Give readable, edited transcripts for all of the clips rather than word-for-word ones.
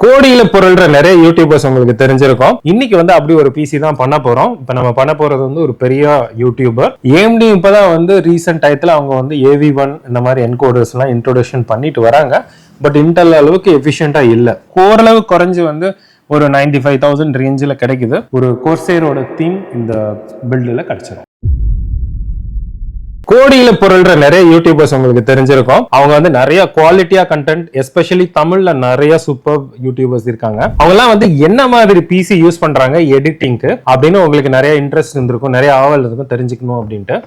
கோடியில பொருள்ற நிறைய யூடியூபர்ஸ் உங்களுக்கு தெரிஞ்சிருக்கும். இன்னைக்கு வந்து அப்படி ஒரு பிசி தான் பண்ண போறோம். இப்ப நம்ம பண்ண போறது வந்து ஒரு பெரிய யூடியூபர். AMD இப்பதான் வந்து ரீசெண்ட் டயத்துல அவங்க வந்து AV1 இந்த மாதிரி என்கோடர்ஸ் எல்லாம் இன்ட்ரோடக்ஷன் பண்ணிட்டு வராங்க. பட் இன்டெல் அளவுக்கு எஃபிஷியண்டா இல்ல. ஓரளவு குறைஞ்சு வந்து ஒரு 95,000 ரேஞ்சில் கிடைக்குது. ஒரு கோர்சேரோட தீம் இந்த பில்டுல கிடைச்சிடும். கோடியில பொருள்ற நிறைய யூடியூபர்ஸ் உங்களுக்கு தெரிஞ்சிருக்கும். அவங்க வந்து நிறைய குவாலிட்டியா கண்டென்ட், எஸ்பெஷலி தமிழ்ல நிறைய சூப்பர் யூடியூபர்ஸ் இருக்காங்க. அவங்க எல்லாம் வந்து என்ன மாதிரி பிசி யூஸ் பண்றாங்க எடிட்டிங்க்கு அப்படின்னு உங்களுக்கு நிறைய இன்ட்ரெஸ்ட் இருந்திருக்கும், நிறைய ஆவல் இருக்கும் தெரிஞ்சுக்கணும் அப்படின்ட்டு.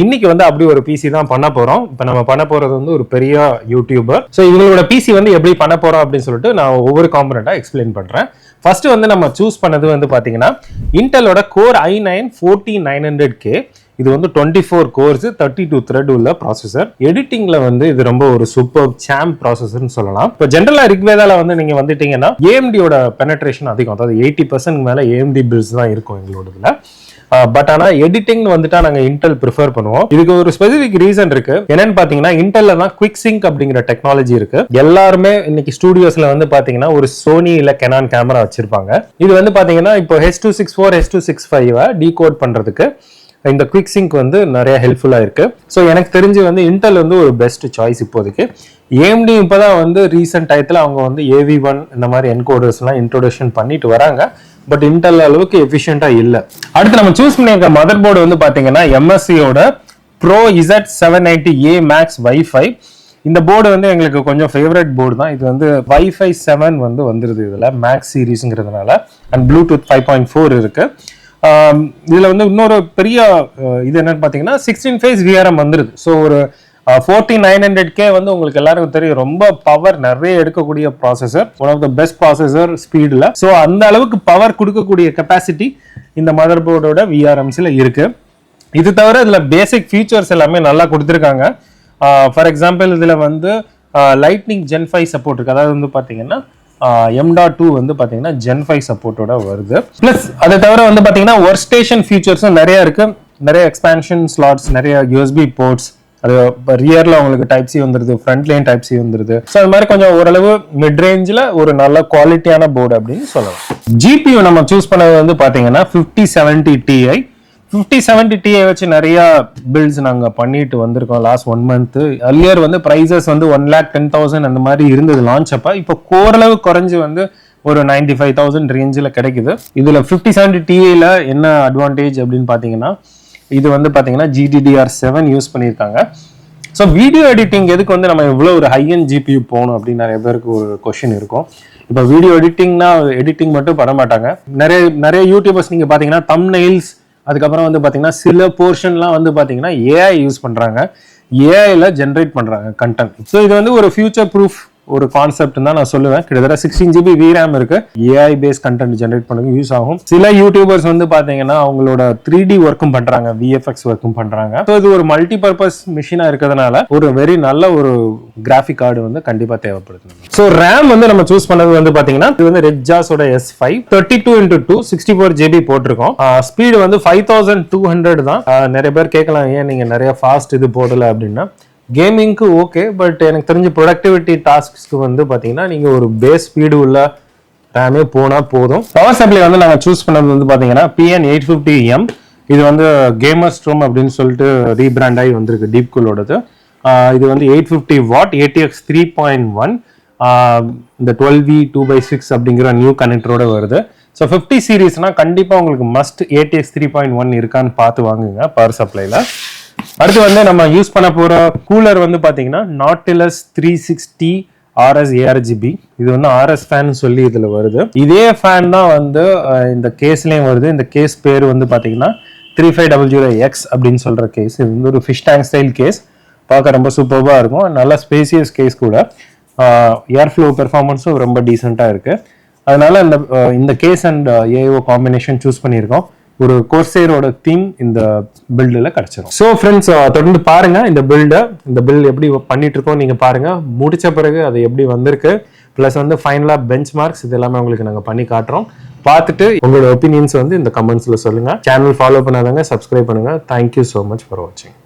இன்னைக்கு வந்து அப்படி ஒரு பிசி தான் பண்ண போறோம். இப்ப நம்ம பண்ண போறது வந்து ஒரு பெரிய யூடியூபர். ஸோ இவங்களோட பிசி வந்து எப்படி பண்ண போறோம் அப்படின்னு சொல்லிட்டு நான் ஒவ்வொரு காம்பனண்டா எக்ஸ்பிளைன் பண்றேன். ஃபர்ஸ்ட் வந்து நம்ம சூஸ் பண்ணது வந்து பாத்தீங்கன்னா இன்டெலோட கோர் i9-14900K. இது வந்து 24 கோர்ஸ் 32 த்ரெட் உள்ள ப்ராசஸர். எடிட்டிங்ல வந்து இது ரொம்ப ஒரு சூப்பர் சாம்ப் ப்ராசஸர்னு சொல்லலாம். இப்போ ஜென்ரலா ரிக்வேதால வந்து நீங்க வந்துட்டீங்கன்னா AMDயோட பெனட்ரேஷன் அதிகம், அதாவது 80% மேல AMD பில்ஸ் தான் இருக்கும் எங்களோடதுல. பட் ஆனா எடிட்டிங் வந்துட்டா நாங்க இன்டெல் ப்ரிஃபர் பண்ணுவோம். இதுக்கு ஒரு ஸ்பெசிபிக் ரீசன் இருக்கு. என்னன்னு பாத்தீங்கன்னா இன்டெல்ல தான் குவிக் சிங்க் அப்படிங்கிற டெக்னாலஜி இருக்கு. எல்லாருமே இன்னைக்கு ஸ்டுடியோஸ்ல வந்து பாத்தீங்கன்னா ஒரு சோனி இல்ல கெனான் கேமரா வச்சிருப்பாங்க. இது வந்து பாத்தீங்கன்னா இப்போ H.264 H.265 டீகோட் பண்றதுக்கு இந்த குவிக் சிங்க் வந்து நிறைய ஹெல்ப்ஃபுல்லா இருக்கு. ஸோ எனக்கு தெரிஞ்சு வந்து இன்டெல் வந்து ஒரு பெஸ்ட் சாய்ஸ் இப்போதைக்கு. AMD இப்பதான் வந்து ரீசெண்ட் டயத்துல அவங்க வந்து AV1 இந்த மாதிரி என்கோடர்ஸ் எல்லாம் இன்ட்ரோடக்ஷன் பண்ணிட்டு வராங்க. பட் இன்டெல் அளவுக்கு எஃபிஷியண்டா இல்ல. அடுத்து நம்ம சூஸ் பண்ணியிருக்க மதர் போர்டு வந்து பாத்தீங்கன்னா MSCயோட Pro Z790A Max Wi-Fi. இந்த போர்டு வந்து எங்களுக்கு கொஞ்சம் ஃபேவரட் போர்டு தான். இது வந்து Wi-Fi 7 வந்து வந்துருது இதுல மேக்ஸ் சீரீஸ்ங்கிறதுனால. அண்ட் ப்ளூடூத் 5.4 இருக்கு. இதுல வந்து இன்னொரு பெரிய இது என்னன்னு பாத்தீங்கன்னா 16 phase VRM வந்துருது. ஸோ ஒரு 4900K வந்து உங்களுக்கு எல்லாருக்கும் தெரியும், ரொம்ப பவர் நிறைய எடுக்கக்கூடிய processor, one of the best processor ஸ்பீட்ல. ஸோ அந்த அளவுக்கு பவர் கொடுக்கக்கூடிய கெப்பாசிட்டி இந்த மதர் போர்டோட VRMஸ்ல இருக்கு. இது தவிர இதுல பேசிக் ஃபீச்சர்ஸ் எல்லாமே நல்லா கொடுத்துருக்காங்க. ஃபார் எக்ஸாம்பிள் இதுல வந்து லைட்னிங் Gen 5 சப்போர்ட் இருக்கு. அதாவது வந்து பாத்தீங்கன்னா M.2 வந்து பாத்தீங்கன்னா Gen 5 சப்போர்ட்டோட வருது. பிளஸ் அதை தவிர வந்து பாத்தீங்கன்னா ஒர்க் ஸ்டேஷன் ஃபீச்சர்ஸும் நிறைய இருக்கு. நிறைய எக்ஸ்பான்ஷன் ஸ்லாட்ஸ், நிறைய USB போர்ட்ஸ், அது ரியர்ல உங்களுக்கு டைப் சி வந்துருது, ஃப்ரண்ட்லயும் டைப் சி வந்துருது. ஸோ அது மாதிரி கொஞ்சம் ஓரளவு மிட் ரேஞ்சில் ஒரு நல்ல குவாலிட்டியான போர்டு அப்படின்னு சொல்லலாம். GPU நம்ம சூஸ் பண்ணது வந்து பாத்தீங்கன்னா 5070Ti. 5070Ti வச்சு நிறைய பில்ட்ஸ் நாங்க பண்ணிட்டு வந்திருக்கோம் லாஸ்ட் 1 month. அர்லியர் வந்து பிரைசஸ் வந்து 1,10,000 அந்த மாதிரி இருந்தது லான்ச் அப்ப. இப்போ ஓரளவு குறைஞ்சு வந்து ஒரு 95,000 ரேஞ்சில் கிடைக்குது. இதுல 5070Tiல என்ன அட்வான்டேஜ் அப்படின்னு பாத்தீங்கன்னா இது வந்து பாத்தீங்கன்னா GDDR7 யூஸ் பண்ணியிருக்காங்க. ஸோ வீடியோ எடிட்டிங் எதுக்கு வந்து நம்ம இவ்வளோ ஒரு ஹை அண்ட் GPU போகணும் அப்படின்னு நிறைய பேருக்கு ஒரு கொஸ்டின் இருக்கும். இப்போ வீடியோ எடிட்டிங்னா எடிட்டிங் மட்டும் பண்ண மாட்டாங்க. நிறைய யூடியூபர்ஸ் நீங்க பாத்தீங்கன்னா தம்ப்நெயில்ஸ், அதுக்கப்புறம் வந்து பாத்தீங்கன்னா சில போர்ஷன்லாம் வந்து பாத்தீங்கன்னா AI யூஸ் பண்றாங்க, AIல ஜென்ரேட் பண்றாங்க கண்டென்ட். ஸோ இது வந்து ஒரு ஃபியூச்சர் ப்ரூஃப் ஒரு கான்செப்ட் தான் நான் சொல்லுவேன். கிட்டத்தட்ட 16 GB VRAM இருக்கு. AI பேஸ் கண்டென்ட் ஜென்ரேட் பண்ண யூஸ் ஆகும். சில யூடியூபர்ஸ் வந்து பாத்தீங்கன்னா அவங்களோட 3D ஒர்க்கும் பண்றாங்க, VFX ஒர்க்கும் பண்றாங்க. ஸோ இது ஒரு மல்டி பர்பஸ் மிஷினா இருக்கிறதுனால ஒரு வெரி நல்ல ஒரு கிராஃபிக் கார்டு வந்து கண்டிப்பா தேவைப்படுது. ஸோ ரேம் வந்து நம்ம சூஸ் பண்ணது வந்து பாத்தீங்கன்னா இது வந்து Ripjaws S5 32x2 64 GB போட்டிருக்கோம். ஸ்பீடு வந்து 5200 தான். நிறைய பேர் கேட்கலாம் ஏன் நீங்க நிறைய ஃபாஸ்ட் இது போடல அப்படின்னா. கேமிங்க்கு ஓகே, பட் எனக்கு தெரிஞ்ச ப்ரொடக்டிவிட்டி டாஸ்க்ஸ்க்கு வந்து பாத்தீங்கன்னா நீங்க ஒரு பேஸ் ஸ்பீடு உள்ள ரேமே போனா போதும். பவர் சப்ளை வந்து நாங்கள் சூஸ் பண்ணது வந்து பாத்தீங்கன்னா PN850M. இது வந்து கேமர் ஸ்ட்ரோம் அப்படின்னு சொல்லிட்டு ரீபிராண்ட் ஆகி வந்திருக்கு DeepCoolோடது. இது வந்து 850 வாட் ATX 3.1 இந்த 12V 2x6 அப்படிங்கிற நியூ கனெக்டரோட வருது. ஸோ 50 சீரீஸ்னா கண்டிப்பா உங்களுக்கு மஸ்ட் ATX 3.1 இருக்கான்னு பார்த்து வாங்குங்க பவர் சப்ளைல. அடுத்து வந்து நம்ம யூஸ் பண்ண போற கூலர் வந்து பாத்தீங்கன்னா Nautilus 360 RS ARGB. இது வந்து RS ஃபேன் சொல்லி இதுல வருது. இதே ஃபேன் தான் வந்து இந்த கேஸ்லயும் வருது. இந்த கேஸ் பேர் வந்து பாத்தீங்கன்னா 3500X அப்படின்னு சொல்ற கேஸ். இது வந்து ஒரு ஃபிஷ் டேங்க் ஸ்டைல் கேஸ். பார்க்க ரொம்ப சூப்பர்வா இருக்கும். நல்ல ஸ்பேசியஸ் கேஸ் கூட. ஏர் ஃப்ளோ பெர்ஃபார்மன்ஸும் ரொம்ப டீசெண்டா இருக்கு. அதனால இந்த case and AIO combination choose பண்ணியிருக்கோம். ஒரு கோர்சேரோட தீம் இந்த பில்டில் கிடைச்சிடும். ஸோ ஃப்ரெண்ட்ஸ், தொடர்ந்து பாருங்க இந்த பில்ட் எப்படி பண்ணிட்டு இருக்கோம் நீங்க பாருங்க. முடிச்ச பிறகு அது எப்படி வந்திருக்கு, பிளஸ் வந்து ஃபைனலா பெஞ்ச் மார்க்ஸ் இது எல்லாமே உங்களுக்கு நாங்கள் பண்ணி காட்டுறோம். பார்த்துட்டு உங்களோட ஒப்பீனியன்ஸ் வந்து இந்த கமெண்ட்ஸ்ல சொல்லுங்க. சேனல் ஃபாலோ பண்ணாதவங்க சப்ஸ்கிரைப் பண்ணுங்க. தேங்க்யூ ஸோ மச் ஃபார் வாட்சிங்.